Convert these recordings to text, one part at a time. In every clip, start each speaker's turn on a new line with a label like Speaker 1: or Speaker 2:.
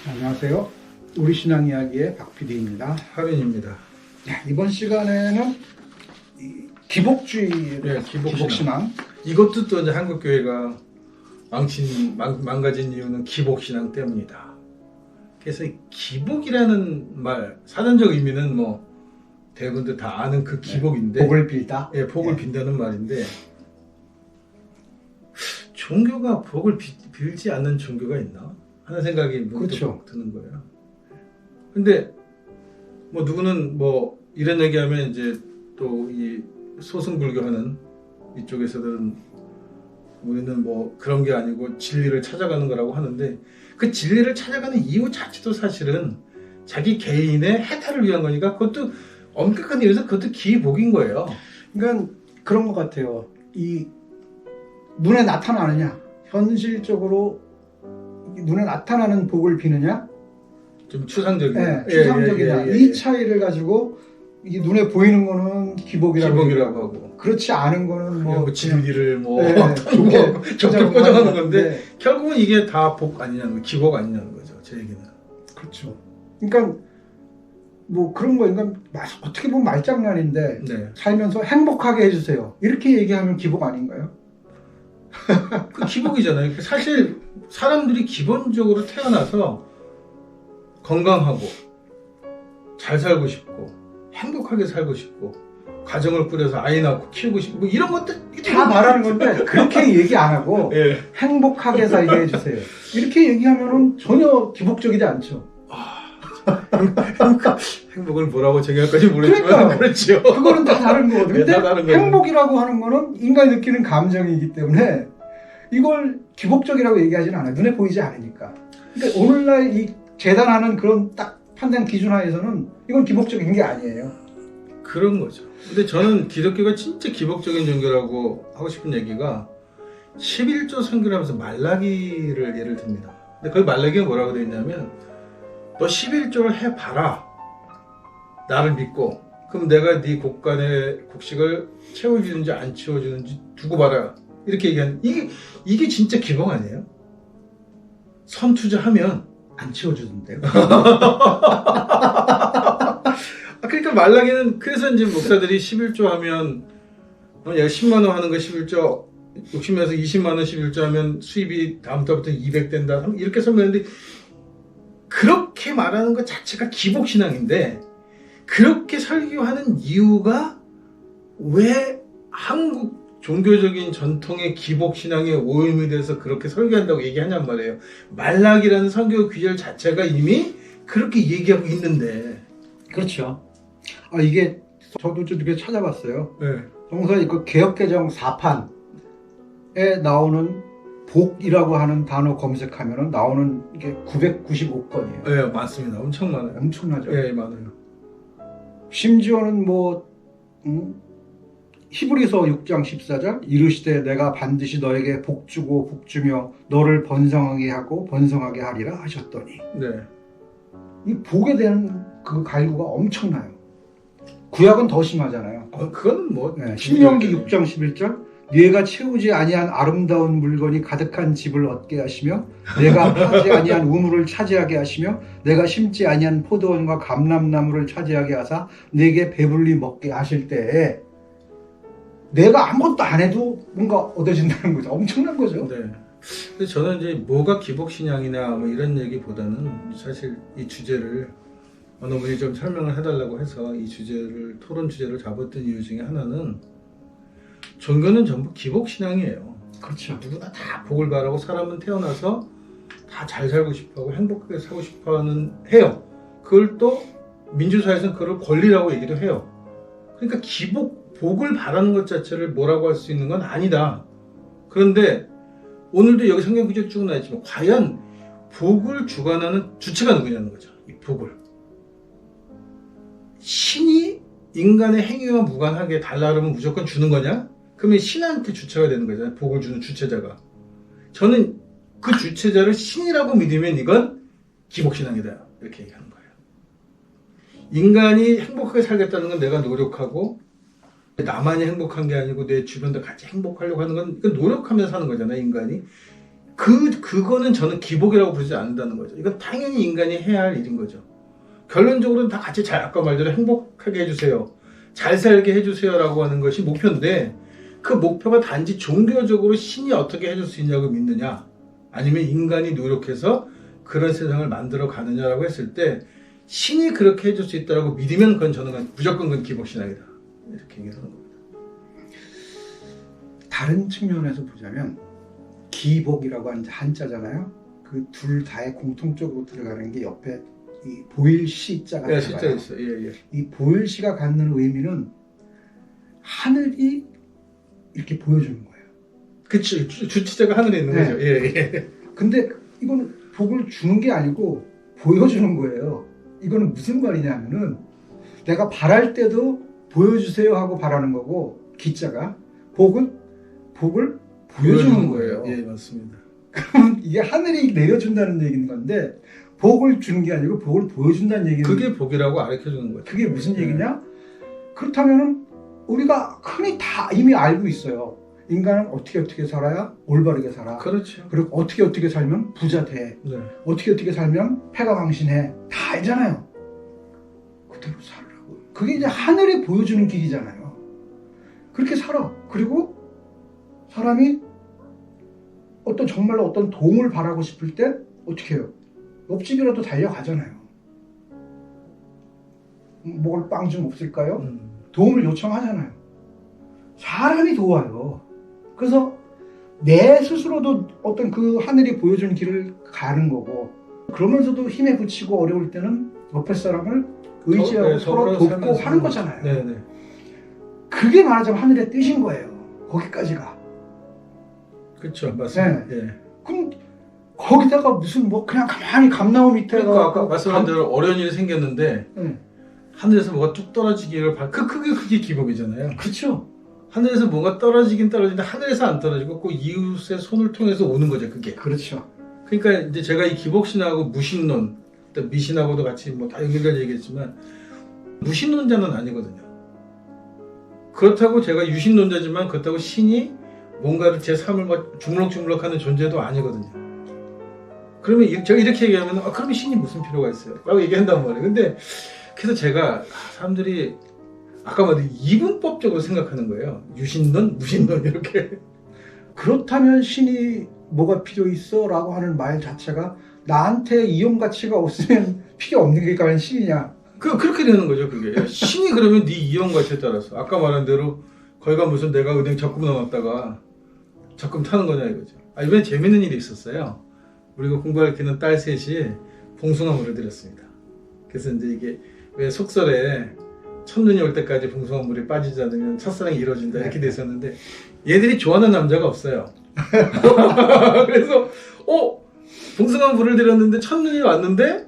Speaker 1: 안녕하세요. 우리 신앙 이야기의 박 PD입니다.
Speaker 2: 하빈입니다.
Speaker 1: 이번 시간에는 기복주의,
Speaker 2: 네,
Speaker 1: 기복신앙.
Speaker 2: 이것도 또 이제 한국 교회가 망가진 이유는 기복신앙 때문이다. 그래서 이 기복이라는 말, 사전적 의미는 뭐 대부분들 다 아는 그 기복인데,
Speaker 1: 복을 빌다.
Speaker 2: 예, 복을 빈다는 말인데, 종교가 복을 빌지 않는 종교가 있나 하는 생각이 문득
Speaker 1: 그렇죠.
Speaker 2: 드는 거예요. 근데 뭐 누구는 뭐 이런 얘기하면 이제 또 이 소승불교하는 이쪽에서는 우리는 뭐 그런 게 아니고 진리를 찾아가는 거라고 하는데, 그 진리를 찾아가는 이유 자체도 사실은 자기 개인의 해탈을 위한 거니까 그것도 엄격한 의미에서 그것도 기복인 거예요.
Speaker 1: 그러니까 그런 것 같아요. 이 눈에 나타나느냐, 현실적으로 눈에 나타나는 복을 비느냐,
Speaker 2: 좀 추상적인.
Speaker 1: 네, 추상적이냐, 이 차이를 가지고 이게 눈에 보이는 거는 기복이라고
Speaker 2: 하고,
Speaker 1: 그렇지 않은 거는
Speaker 2: 뭐 진리를 뭐
Speaker 1: 좋게
Speaker 2: 포장하는 건데,
Speaker 1: 네.
Speaker 2: 결국은 이게 다 복 아니냐는 거, 기복 아니냐는 거죠, 제 얘기는.
Speaker 1: 그렇죠. 그러니까 뭐 그런 거, 그러니까 어떻게 보면 말장난인데,
Speaker 2: 네.
Speaker 1: 살면서 행복하게 해주세요. 이렇게 얘기하면 기복 아닌가요?
Speaker 2: 그 기복이잖아요. 사실 사람들이 기본적으로 태어나서 건강하고 잘 살고 싶고 행복하게 살고 싶고 가정을 꾸려서 아이 낳고 키우고 싶고 뭐 이런 것들
Speaker 1: 다 바라는 건데 그렇게 얘기 안 하고
Speaker 2: 예.
Speaker 1: 행복하게 살게 해주세요. 이렇게 얘기하면은 전혀 기복적이지 않죠.
Speaker 2: 행복을 뭐라고 정의할까지 모르겠지만
Speaker 1: 그러니까.
Speaker 2: 그렇죠.
Speaker 1: 그거는 다 다른 거거든요.
Speaker 2: 네,
Speaker 1: 근데
Speaker 2: 다 다른 거죠.
Speaker 1: 행복이라고 하는 거는 인간이 느끼는 감정이기 때문에 이걸 기복적이라고 얘기하지는 않아요. 눈에 보이지 않으니까. 그러니까 오늘날 이 재단하는 그런 딱 판단 기준 하에서는 이건 기복적인 게 아니에요.
Speaker 2: 그런 거죠. 근데 저는 기독교가 진짜 기복적인 종교라고 하고 싶은 얘기가 11조 선교를 하면서 말라기를 예를 듭니다. 근데 거기 말라기가 뭐라고 되어 있냐면, 너 11조를 해봐라. 나를 믿고. 그럼 내가 네 곡식을 채워주는지 안 채워주는지 두고 봐라. 이렇게 얘기하는, 이게 진짜 기복 아니에요? 선투자하면
Speaker 1: 안 채워주던데요.
Speaker 2: 그러니까 말라기는, 그래서 이제 목사들이 11조 하면, 얘가 10만 원 하는 거 11조, 욕심내서 20만 원 11조 하면 수입이 다음 달부터 200 된다. 이렇게 설명했는데, 그렇게 말하는 것 자체가 기복신앙인데, 그렇게 설교하는 이유가 왜 한국 종교적인 전통의 기복신앙의 오염이 돼서 그렇게 설교한다고 얘기하냔 말이에요. 말라기라는 선교 귀절 자체가 이미 그렇게 얘기하고 있는데.
Speaker 1: 그렇죠. 이게 저도 좀 이렇게 찾아봤어요.
Speaker 2: 네.
Speaker 1: 정서 그 개혁개정 4판에 나오는 복이라고 하는 단어 검색하면 나오는 게 995건이에요.
Speaker 2: 네, 맞습니다. 엄청 많아요.
Speaker 1: 엄청나죠.
Speaker 2: 네, 많아요.
Speaker 1: 심지어는 뭐 히브리서 6장 14절 이르시되 내가 반드시 너에게 복 주고 복 주며 너를 번성하게 하고 번성하게 하리라 하셨더니,
Speaker 2: 네.
Speaker 1: 이 복에 대한 그 갈구가 엄청나요. 구약은 더 심하잖아요.
Speaker 2: 그건 뭐.
Speaker 1: 네, 신명기 6장 11절 네가 채우지 아니한 아름다운 물건이 가득한 집을 얻게 하시며 내가 파지 아니한 우물을 차지하게 하시며 내가 심지 아니한 포도원과 감람나무를 차지하게 하사 내게 배불리 먹게 하실 때에 내가 아무것도 안 해도 뭔가 얻어진다는 거죠. 엄청난 거죠.
Speaker 2: 네. 근데 저는 이제 뭐가 기복신앙이냐 뭐 이런 얘기보다는 사실 이 주제를 어느 분이 좀 설명을 해달라고 해서 이 주제를, 토론 주제를 잡았던 이유 중에 하나는, 종교는 전부 기복신앙이에요.
Speaker 1: 그렇죠.
Speaker 2: 누구나 다 복을 바라고 사람은 태어나서 다 잘 살고 싶어하고 행복하게 살고 싶어하는 해요. 그걸 또 민주사회에서는 그걸 권리라고 얘기도 해요. 그러니까 복을 바라는 것 자체를 뭐라고 할 수 있는 건 아니다. 그런데 오늘도 여기 성경 구절 쭉 나있지만 과연 복을 주관하는 주체가 누구냐는 거죠. 이 복을. 신이 인간의 행위와 무관하게 달라 그러면 무조건 주는 거냐? 그러면 신한테 주체가 되는 거잖아요. 복을 주는 주체자가. 저는 그 주체자를 신이라고 믿으면 이건 기복신앙이다. 이렇게 얘기하는 거예요. 인간이 행복하게 살겠다는 건 내가 노력하고 나만이 행복한 게 아니고 내 주변도 같이 행복하려고 하는 건, 이건 노력하면서 사는 거잖아요, 인간이. 그거는 저는 기복이라고 부르지 않는다는 거죠. 이건 당연히 인간이 해야 할 일인 거죠. 결론적으로는 다 같이 아까 말대로 행복하게 해주세요. 잘 살게 해주세요라고 하는 것이 목표인데 그 목표가 단지 종교적으로 신이 어떻게 해줄 수 있냐고 믿느냐 아니면 인간이 노력해서 그런 세상을 만들어 가느냐라고 했을 때 신이 그렇게 해줄 수 있다고 믿으면 그건 저는 무조건 그건 기복신앙이다. 이렇게 얘기하는 겁니다.
Speaker 1: 다른 측면에서 보자면 기복이라고 하는 한자잖아요. 그 둘 다의 공통적으로 들어가는 게 옆에 이 보일시자가
Speaker 2: 네,
Speaker 1: 들어가요.
Speaker 2: 진짜 있어요. 예, 예.
Speaker 1: 이 보일시가 갖는 의미는 하늘이 이렇게 보여주는 거예요.
Speaker 2: 그치. 주체자가 하늘에 있는
Speaker 1: 네.
Speaker 2: 거죠. 예, 예.
Speaker 1: 근데 이거는 복을 주는 게 아니고 보여주는 거예요. 이거는 무슨 말이냐면은 내가 바랄 때도 보여주세요 하고 바라는 거고 기자가 복을 보여주는 거예요.
Speaker 2: 예, 맞습니다.
Speaker 1: 그러면 이게 하늘이 내려준다는 얘기인 건데 복을 주는 게 아니고 복을 보여준다는 얘기는
Speaker 2: 그게 복이라고 가르쳐 주는 거죠.
Speaker 1: 그게 무슨 얘기냐? 그렇다면은 우리가 흔히 다 이미 알고 있어요. 인간은 어떻게 살아야 올바르게 살아.
Speaker 2: 그렇죠.
Speaker 1: 그리고 어떻게 살면 부자 돼.
Speaker 2: 네.
Speaker 1: 어떻게 살면 패가 망신해. 다 알잖아요. 그대로 살라고. 그게 이제 하늘이 보여주는 길이잖아요. 그렇게 살아. 그리고 사람이 정말로 어떤 도움을 바라고 싶을 때 어떻게 해요? 옆집이라도 달려가잖아요. 먹을 빵 좀 없을까요? 도움을 요청하잖아요. 사람이 도와요. 그래서 내 스스로도 어떤 그 하늘이 보여주는 길을 가는 거고 그러면서도 힘에 부치고 어려울 때는 옆에 사람을 의지하고 서로 돕고 하는 거잖아요.
Speaker 2: 네네.
Speaker 1: 그게 말하자면 하늘의 뜻인 거예요. 거기까지가.
Speaker 2: 그렇죠. 맞습니다.
Speaker 1: 네.
Speaker 2: 예.
Speaker 1: 그럼 거기다가 무슨 그냥 가만히 감나무 밑에
Speaker 2: 그러니까 아까 말씀한 대로 어려운 일이 생겼는데
Speaker 1: 네.
Speaker 2: 하늘에서 뭐가 뚝 떨어지기를 그게 기복이잖아요.
Speaker 1: 그렇죠.
Speaker 2: 하늘에서 뭔가 떨어지긴 떨어지는데 하늘에서 안 떨어지고 그 이웃의 손을 통해서 오는 거죠. 그게.
Speaker 1: 그렇죠.
Speaker 2: 그러니까 이제 제가 이 기복신하고 무신론, 미신하고도 같이 뭐 다 연결된 얘기했지만 무신론자는 아니거든요. 그렇다고 제가 유신론자지만 그렇다고 신이 뭔가를 제 삶을 막 주물럭주물럭하는 존재도 아니거든요. 그러면 제가 이렇게 얘기하면 그러면 신이 무슨 필요가 있어요? 라고 얘기한단 말이에요. 근데 그래서 제가 사람들이 아까 말한 이분법적으로 생각하는 거예요. 유신론, 무신론 이렇게.
Speaker 1: 그렇다면 신이 뭐가 필요 있어? 라고 하는 말 자체가 나한테 이용 가치가 없으면 필요 없는 게 과연 신이냐?
Speaker 2: 그렇게 되는 거죠, 그게. 신이 그러면 네 이용 가치에 따라서. 아까 말한 대로 거기가 무슨 내가 은행 적금 넣었다가 적금 타는 거냐 이거죠. 이번에 재밌는 일이 있었어요. 우리가 공부할 키는 딸 셋이 봉숭아물을 드렸습니다. 그래서 이제 이게 왜 속설에 첫눈이 올 때까지 봉숭아물이 빠지지 않으면 첫사랑이 이루어진다 이렇게 돼 있었는데 얘들이 좋아하는 남자가 없어요. 그래서 봉숭아물을 드렸는데 첫눈이 왔는데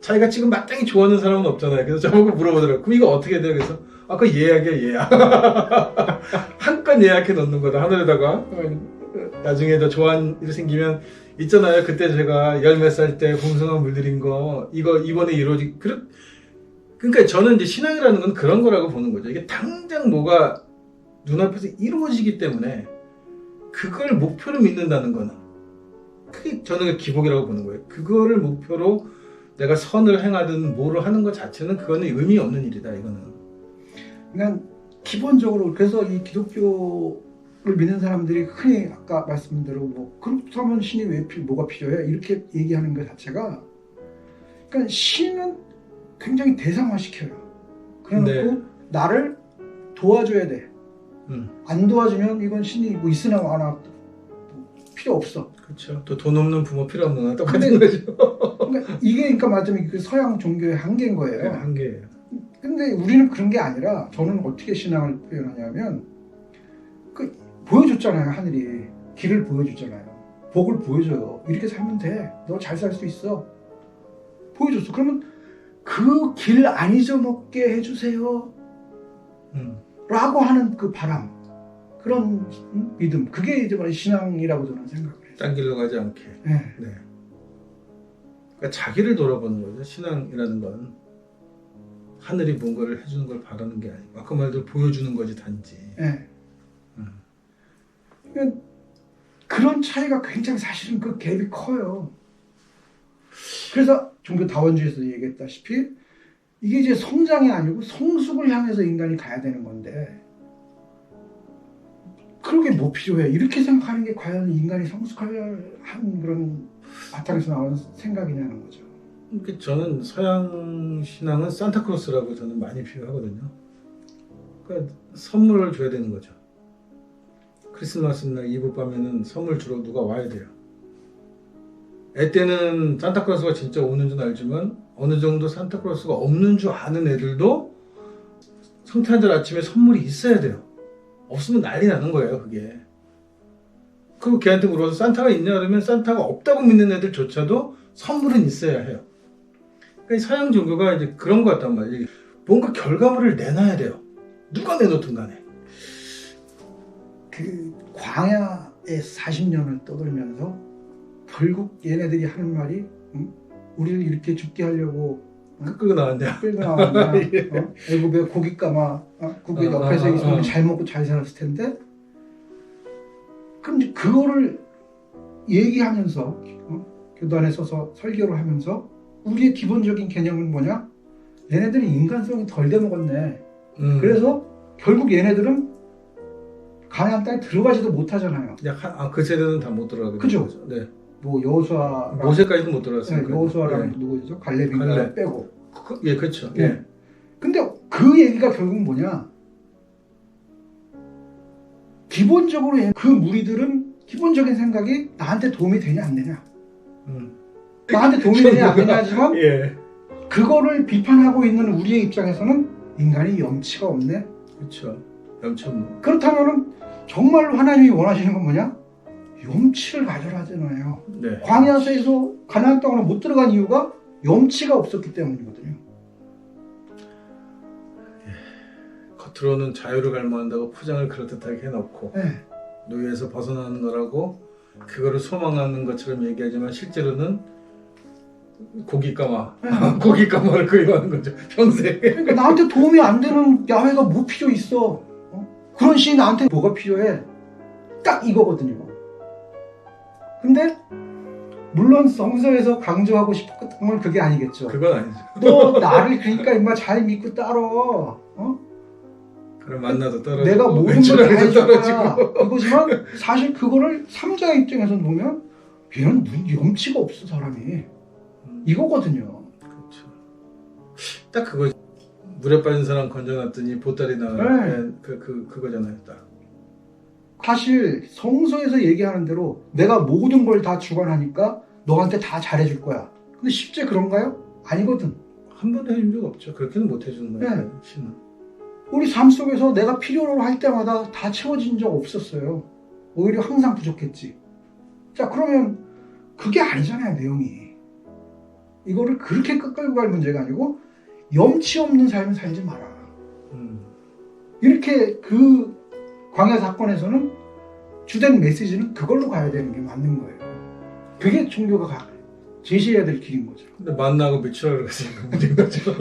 Speaker 2: 자기가 지금 마땅히 좋아하는 사람은 없잖아요. 그래서 저보고 물어보더라고요. 그럼 이거 어떻게 돼요? 그래서 그 예약이야 예약. 한 건 예약해 놓는 거다 하늘에다가. 나중에 더 좋아하는 일이 생기면 있잖아요. 그때 제가 열 몇 살 때 봉숭아 물들인 거 이거 이번에 그러니까 저는 이제 신앙이라는 건 그런 거라고 보는 거죠. 이게 당장 뭐가 눈앞에서 이루어지기 때문에 그걸 목표로 믿는다는 거는 그게 저는 기복이라고 보는 거예요. 그거를 목표로 내가 선을 행하든 뭐를 하는 것 자체는 그거는 의미 없는 일이다. 이거는.
Speaker 1: 그러니까 기본적으로 그래서 이 기독교를 믿는 사람들이 흔히 아까 말씀드린 대로 그렇다면 신이 뭐가 필요해? 이렇게 얘기하는 것 자체가 그러니까 신은 굉장히 대상화시켜요. 그래놓고 나를 도와줘야 돼. 안 도와주면 이건 신이 있으나 마나 필요 없어.
Speaker 2: 그렇죠. 또 돈 없는 부모 필요 없는 거랑 똑같은 거죠.
Speaker 1: 그러니까 이게 말하자면 그 서양 종교의 한계인 거예요.
Speaker 2: 네, 한계예요.
Speaker 1: 근데 우리는 그런 게 아니라 저는 어떻게 신앙을 표현하냐면 보여줬잖아요. 하늘이 길을 보여주잖아요. 복을 보여줘요. 이렇게 살면 돼. 너 잘 살 수 있어. 보여줬어. 그러면 그 길 안 잊어먹게 해주세요. 라고 하는 그 바람, 그런 믿음, 그게 이제 신앙이라고 저는 생각을 해요.
Speaker 2: 딴 길로 가지 않게.
Speaker 1: 네.
Speaker 2: 그러니까 자기를 돌아보는 거죠. 신앙이라는 건 하늘이 뭔가를 해주는 걸 바라는 게 아니고 아까 말대로 보여주는 거지 단지.
Speaker 1: 네. 그러니까 그런 차이가 굉장히 사실은 그 갭이 커요. 그래서 종교 다원주의에서 얘기했다시피 이게 이제 성장이 아니고 성숙을 향해서 인간이 가야 되는 건데 그러게 뭐 필요해? 이렇게 생각하는 게 과연 인간이 성숙할 한 그런 바탕에서 나온 생각이냐는 거죠.
Speaker 2: 그러니까 저는 서양 신앙은 산타크로스라고 저는 많이 비유하거든요. 그러니까 선물을 줘야 되는 거죠. 크리스마스 날 이브 밤에는 선물 주러 누가 와야 돼요. 애 때는 산타크로스가 진짜 오는 줄 알지만 어느 정도 산타크로스가 없는 줄 아는 애들도 성탄절 아침에 선물이 있어야 돼요. 없으면 난리 나는 거예요, 그게. 그리고 걔한테 물어서 산타가 있냐 그러면 산타가 없다고 믿는 애들조차도 선물은 있어야 해요. 그러니까 서양 종교가 이제 그런 것 같단 말이에요. 뭔가 결과물을 내놔야 돼요. 누가 내놓든 간에.
Speaker 1: 그 광야에 40년을 떠들면서 결국 얘네들이 하는 말이 우리를 이렇게 죽게 하려고
Speaker 2: 끌고 나왔네요.
Speaker 1: 끌고 나왔냐?
Speaker 2: 예.
Speaker 1: 애굽에 고기 까마 그게 옆에서 있으면 잘 먹고 잘 살았을 텐데 그럼 이제 그거를 얘기하면서 교단에 서서 설교를 하면서 우리의 기본적인 개념은 뭐냐? 얘네들이 인간성이 덜 돼먹었네. 그래서 결국 얘네들은 가나안 땅에 들어가지도 못하잖아요.
Speaker 2: 그 세대는 다 못 들어가게
Speaker 1: 그죠?
Speaker 2: 거죠. 네.
Speaker 1: 뭐 여호수아랑
Speaker 2: 모세까지도 못 들어갔어요.
Speaker 1: 네, 여호수아랑 누구죠? 갈렙인가
Speaker 2: 갈렙.
Speaker 1: 빼고.
Speaker 2: 예, 그렇죠.
Speaker 1: 네.
Speaker 2: 예.
Speaker 1: 근데 그 얘기가 결국 뭐냐? 기본적으로 그 무리들은 기본적인 생각이 나한테 도움이 되냐 안 되냐. 나한테 도움이 되냐 안 되냐 하지만
Speaker 2: 예.
Speaker 1: 그거를 비판하고 있는 우리의 입장에서는 인간이 염치가 없네.
Speaker 2: 그렇죠. 염치 없는.
Speaker 1: 그렇다면은 정말로 하나님이 원하시는 건 뭐냐? 염치를 가져라 하잖아요.
Speaker 2: 네.
Speaker 1: 광야에서 가나안 땅으로 못 들어간 이유가 염치가 없었기 때문이거든요.
Speaker 2: 겉으로는 자유를 갈망한다고 포장을 그럴듯하게 해놓고
Speaker 1: 네.
Speaker 2: 노예에서 벗어나는 거라고 그거를 소망하는 것처럼 얘기하지만 실제로는 고기 까마 고기 까마를 그리워하는 거죠 평생.
Speaker 1: 그러니까 나한테 도움이 안 되는 야훼가 뭐 필요 있어? 그런 신이 나한테 뭐가 필요해? 딱 이거거든요. 근데 물론 성서에서 강조하고 싶었던 건 그게 아니겠죠.
Speaker 2: 그건 아니죠.
Speaker 1: 너 나를 그러니까 임마 잘 믿고 따라.
Speaker 2: 그럼 만나도 떨어지고
Speaker 1: 내가 모든 걸 다
Speaker 2: 매출하기도
Speaker 1: 해줄 거야.
Speaker 2: 떨어지고.
Speaker 1: 이거지만 사실 그거를 삼자의 입장에서 보면 얘는 염치가 없어 사람이. 이거거든요.
Speaker 2: 그렇죠. 딱 그거 물에 빠진 사람 건져놨더니 보따리 나와요.
Speaker 1: 네.
Speaker 2: 그거잖아요. 딱.
Speaker 1: 사실 성서에서 얘기하는 대로 내가 모든 걸 다 주관하니까 너한테 다 잘해줄 거야. 근데 실제 그런가요? 아니거든.
Speaker 2: 한 번도 해준 적 없죠. 그렇게는 못 해주는 거예요.
Speaker 1: 네.
Speaker 2: 신은.
Speaker 1: 우리 삶 속에서 내가 필요로 할 때마다 다 채워진 적 없었어요. 오히려 항상 부족했지. 자, 그러면 그게 아니잖아요, 내용이. 이거를 그렇게 끌고 갈 문제가 아니고 염치 없는 삶을 살지 마라. 이렇게 그 광야 사건에서는 주된 메시지는 그걸로 가야 되는 게 맞는 거예요. 그게 종교가 제시해야 될 길인 거죠.
Speaker 2: 근데 만나고 매출하러 갔으니까 문제인 거죠.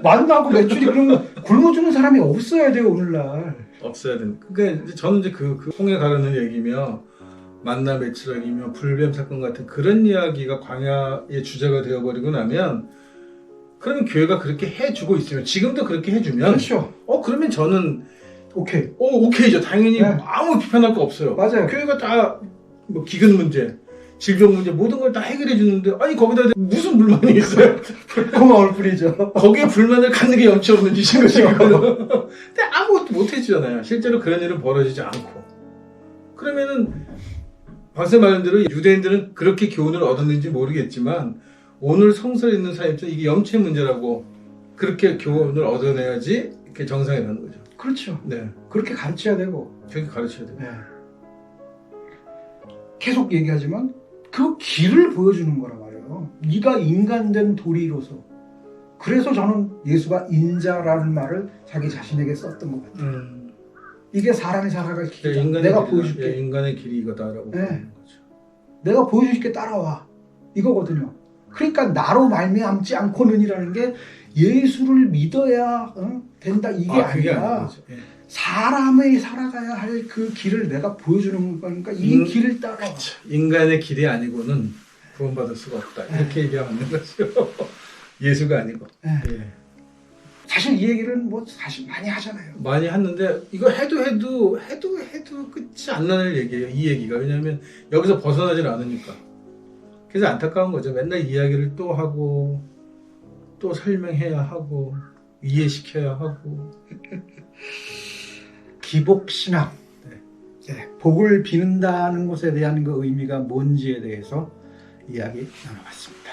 Speaker 1: 만나고 매출이 그러면 굶어 죽는 사람이 없어야 돼요, 오늘날.
Speaker 2: 없어야 되는. 그러니까 이제 저는 이제 그 홍해 가르는 얘기며 만나 매출하기며 불뱀 사건 같은 그런 이야기가 광야의 주제가 되어버리고 나면 그러면 교회가 그렇게 해주고 있으면 지금도 그렇게 해주면
Speaker 1: 그렇죠.
Speaker 2: 그러면 저는
Speaker 1: 오케이.
Speaker 2: 오케이죠. 당연히
Speaker 1: 네.
Speaker 2: 아무 비판할 거 없어요.
Speaker 1: 맞아요.
Speaker 2: 교회가 다 뭐 기근 문제, 질병 문제 모든 걸 다 해결해 주는데 아니 거기다 무슨 불만이 있어요?
Speaker 1: 고마울 뿐이죠.
Speaker 2: 거기에 불만을 갖는 게 염치 없는 짓인 거죠. 근데 아무것도 못 해주잖아요. 실제로 그런 일은 벌어지지 않고. 그러면은 박사 말한 대로 유대인들은 그렇게 교훈을 얻었는지 모르겠지만 오늘 성서에 있는 사람 입장에서 이게 염치의 문제라고 그렇게 교훈을 얻어내야지 이렇게 정상에 가는 거죠.
Speaker 1: 그렇죠.
Speaker 2: 네,
Speaker 1: 그렇게 가르쳐야 되고.
Speaker 2: 그렇게 가르쳐야 돼요.
Speaker 1: 네. 계속 얘기하지만 그 길을 보여주는 거란 말이에요. 네가 인간된 도리로서. 그래서 저는 예수가 인자라는 말을 자기 자신에게 썼던 것 같아요. 이게 사람이 살아갈 길이다. 내가 보여줄게.
Speaker 2: 인간의 길이 이거다라고
Speaker 1: 네.
Speaker 2: 보는 거죠.
Speaker 1: 내가 보여줄게 따라와. 이거거든요. 그러니까 나로 말미암지 않고는이라는 게 예수를 믿어야 된다 이게
Speaker 2: 그게
Speaker 1: 아니라
Speaker 2: 아닌 거죠. 예.
Speaker 1: 사람이 살아가야 할 그 길을 내가 보여주는 거니까 이 길을 따라.
Speaker 2: 그렇죠. 인간의 길이 아니고는 구원받을 수가 없다. 이렇게 얘기하면 안 되는 거죠. 예수가 아니고.
Speaker 1: 네.
Speaker 2: 예.
Speaker 1: 사실 이 얘기는 뭐 사실 많이 하잖아요.
Speaker 2: 많이 했는데 이거 해도 끝이 안 나는 얘기예요. 이 얘기가. 왜냐하면 여기서 벗어나질 않으니까. 그래서 안타까운 거죠. 맨날 이야기를 또 하고 또 설명해야 하고 이해시켜야 하고.
Speaker 1: 기복신앙, 네, 복을 비는다는 것에 대한 그 의미가 뭔지에 대해서 이야기 나눠봤습니다.